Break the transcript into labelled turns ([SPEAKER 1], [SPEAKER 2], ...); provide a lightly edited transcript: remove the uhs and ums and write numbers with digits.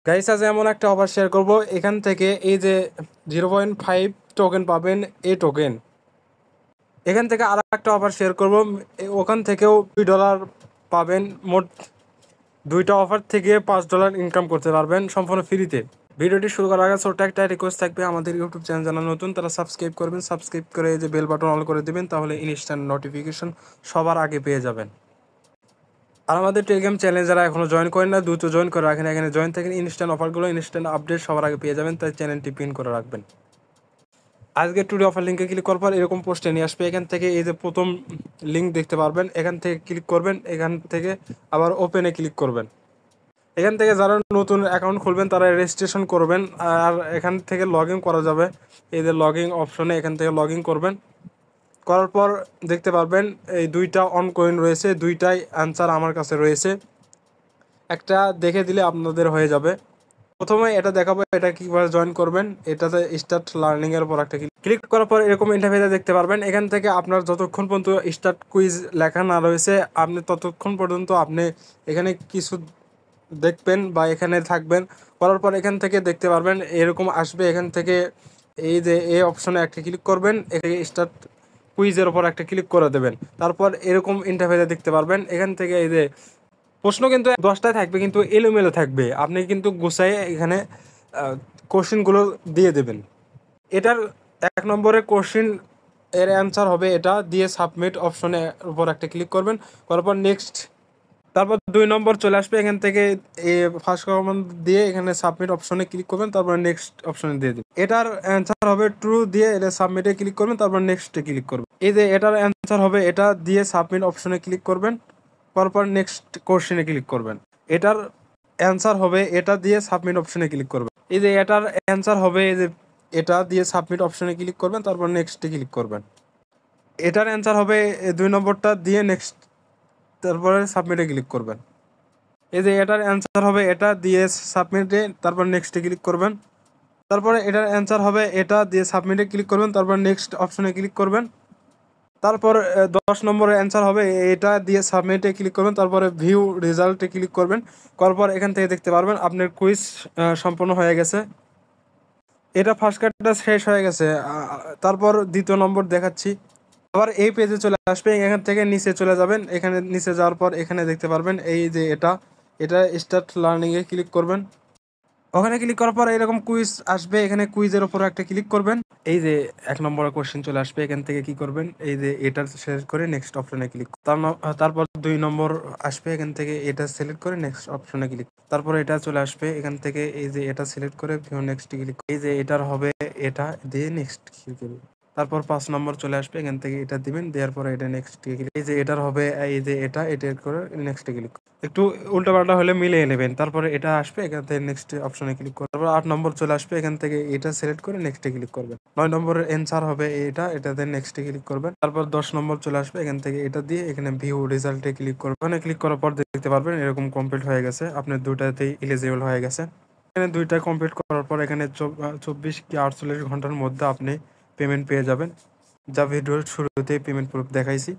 [SPEAKER 1] Guys আজ এমন একটা অফার শেয়ার করব, এখান থেকে এই যে 0.5 টোকেন পাবেন এই টোকেন। এখান থেকে আর একটা অফার শেয়ার করব, ওখান থেকেও $2 পাবেন। মোট দুইটা অফার থেকে $5 ইনকাম করতে পারবেন সম্পূর্ণ ফ্রিতে। ভিডিওটি শুরু করার আগে ছোট্ট একটা রিকোয়েস্ট থাকবে, আমাদের ইউটিউব চ্যানেল যারা নতুন তারা সাবস্ক্রাইব করবেন, সাবস্ক্রাইব করে এই যে বেল বাটন অল করে দিবেন, তাহলে ইনস্ট্যান্ট নোটিফিকেশন সবার আগে পেয়ে যাবেন। আর আমাদের টেলিগ্রাম চ্যানেল যারা এখনো জয়েন করেন না, দ্রুত জয়েন করে রাখেন। এখানে জয়েন থাকেন, ইনস্ট্যান্ট অফারগুলো, ইনস্ট্যান্ট আপডেট সবার আগে পেয়ে যাবেন, তাই চ্যানেলটি পিন করে রাখবেন। আজকে টুডে অফার লিঙ্কে ক্লিক করার পর এরকম পোস্টে নিয়ে আসবে। এখান থেকে এই যে প্রথম লিঙ্ক দেখতে পারবেন, এখান থেকে ক্লিক করবেন, এখান থেকে আবার ওপেনে ক্লিক করবেন। এখান থেকে যারা নতুন অ্যাকাউন্ট খুলবেন তারা রেজিস্ট্রেশন করবেন, আর এখান থেকে লগ ইন করা যাবে। এই যে লগ ইন অপশনে এখান থেকে লগ ইন করবেন, করার পর দেখতে পারবেন এই দুইটা অন কয়েন রয়েছে, দুইটাই অ্যান্সার আমার কাছে রয়েছে। একটা দেখে দিলে আপনাদের হয়ে যাবে। প্রথমে এটা দেখাবো এটা কীভাবে জয়েন করবেন। এটাতে স্টার্ট লার্নিংয়ের উপর একটা ক্লিক করার পর এরকম ইন্টারফেসে দেখতে পারবেন। এখান থেকে আপনার যতক্ষণ পর্যন্ত স্টার্ট কুইজ লেখা না রয়েছে আপনি ততক্ষণ পর্যন্ত আপনি এখানে কিছু দেখবেন বা এখানে থাকবেন। করার পর এখান থেকে দেখতে পারবেন এরকম আসবে। এখান থেকে এই যে এই অপশনে একটা ক্লিক করবেন, এখানে স্টার্ট কুইজের ওপর একটা ক্লিক করে দেবেন। তারপর এরকম ইন্টারফেসে দেখতে পারবেন। এখান থেকে এই যে প্রশ্ন কিন্তু 10টায় থাকবে, কিন্তু এলোমেলো থাকবে, আপনি কিন্তু গুছাইয়ে এখানে কোশ্চেনগুলো দিয়ে দেবেন। এটার 1 নম্বরের কোশ্চেন এর অ্যান্সার হবে এটা, দিয়ে সাবমিট অপশনের উপর একটা ক্লিক করবেন, করার পর নেক্সট। তারপর 2 নম্বর চলে আসবে, এখান থেকে ফার্স্ট কমেন্ট দিয়ে এখানে সাবমিট অপশনে ক্লিক করবেন, তারপর নেক্সট অপশনে দিয়ে দিন। এটার অ্যান্সার হবে ট্রু, দিয়ে এটা সাবমিটে ক্লিক করবেন, তারপর নেক্সটে ক্লিক করবেন। এই যে এটার অ্যান্সার হবে এটা, দিয়ে সাবমিট অপশনে ক্লিক করবেন, পরপর নেক্সট কোশ্চেনে ক্লিক করবেন। এটার অ্যান্সার হবে এটা, দিয়ে সাবমিট অপশনে ক্লিক করবেন। এই যে এটার অ্যান্সার হবে এই যে এটা, দিয়ে সাবমিট অপশনে ক্লিক করবেন, তারপর নেক্সটে ক্লিক করবেন। এটার অ্যান্সার হবে 2 নম্বরটা, দিয়ে নেক্সট, তারপরে সাবমিটে ক্লিক করবেন। এই যে এটার অ্যান্সার হবে এটা, দিয়ে সাবমিটে, তারপর নেক্সটে ক্লিক করবেন। তারপরে এটার অ্যান্সার হবে এটা, দিয়ে সাবমিটে ক্লিক করবেন, তারপর নেক্সট অপশনে ক্লিক করবেন। তারপর 10 নম্বরের অ্যান্সার হবে এটা, দিয়ে সাবমিটে ক্লিক করবেন, তারপরে ভিউ রেজাল্টে ক্লিক করবেন। করার পর এখান থেকে দেখতে পারবেন আপনার কুইজ সম্পন্ন হয়ে গেছে। এটা ফার্স্ট কার্ডটা শেষ হয়ে গেছে। তারপর দ্বিতীয় নম্বর দেখাচ্ছি। আবার এই পেজে চলে আসবে, এখান থেকে নিচে চলে যাবেন। এখানে নিচে যাওয়ার পর এখানে দেখতে পারবেন এই যে এটা স্টার্ট লার্নিংয়ে ক্লিক করবেন। ওখানে ক্লিক করার পর এরকম কুইজ আসবে, এখানে কুইজের ওপর একটা ক্লিক করবেন। এই যে 1 নম্বরের কোশ্চেন চলে আসবে, এখান থেকে কি করবেন, এই যে এটা সিলেক্ট করে নেক্সট অপশনে ক্লিক, তারপর 2 নম্বর আসবে, এখান থেকে এটা সিলেক্ট করে নেক্সট অপশনে ক্লিক, তারপর এটা চলে আসবে, এখান থেকে এই যে এটা সিলেক্ট করে ভিউ নেক্সট ক্লিক, এই যে এটার হবে এটা, দিয়ে নেক্সট ক্লিক করবেন। তারপর 5 নম্বর চলে আসবে, এখান থেকে এটা দিবেন, দেওয়ার পরে এটা নেক্সট ক্লিক, এই যে এটার হবে এই যে এটা করে নেক্সট ক্লিক, একটু উল্টাপাল্টা হলে মিলিয়ে নেবেন। তারপরে এটা আসবে, এখান থেকে নেক্সট অপশনে ক্লিক করবেন। তারপর 8 নম্বর চলে আসবে, এখান থেকে এটা সিলেক্ট করে নেক্সটে ক্লিক করবেন। 9 নম্বরের অ্যান্সার হবে এটাতে নেক্সটে ক্লিক করবেন। তারপর 10 নম্বর চলে আসবে, এখান থেকে এটা দিয়ে এখানে ভিউ রেজাল্টে ক্লিক করবেন। ওখানে ক্লিক করার পর দেখতে পারবেন এরকম কমপ্লিট হয়ে গেছে, আপনার দুটাতেই এলিজিবল হয়ে গেছে। এখানে দুইটা কমপ্লিট করার পর এখানে 24 কি 48 ঘন্টার মধ্যে আপনি পেমেন্ট পেয়ে যাবেন, যা ভিডিওর শুরুতেই পেমেন্ট প্রুফ দেখাইছি।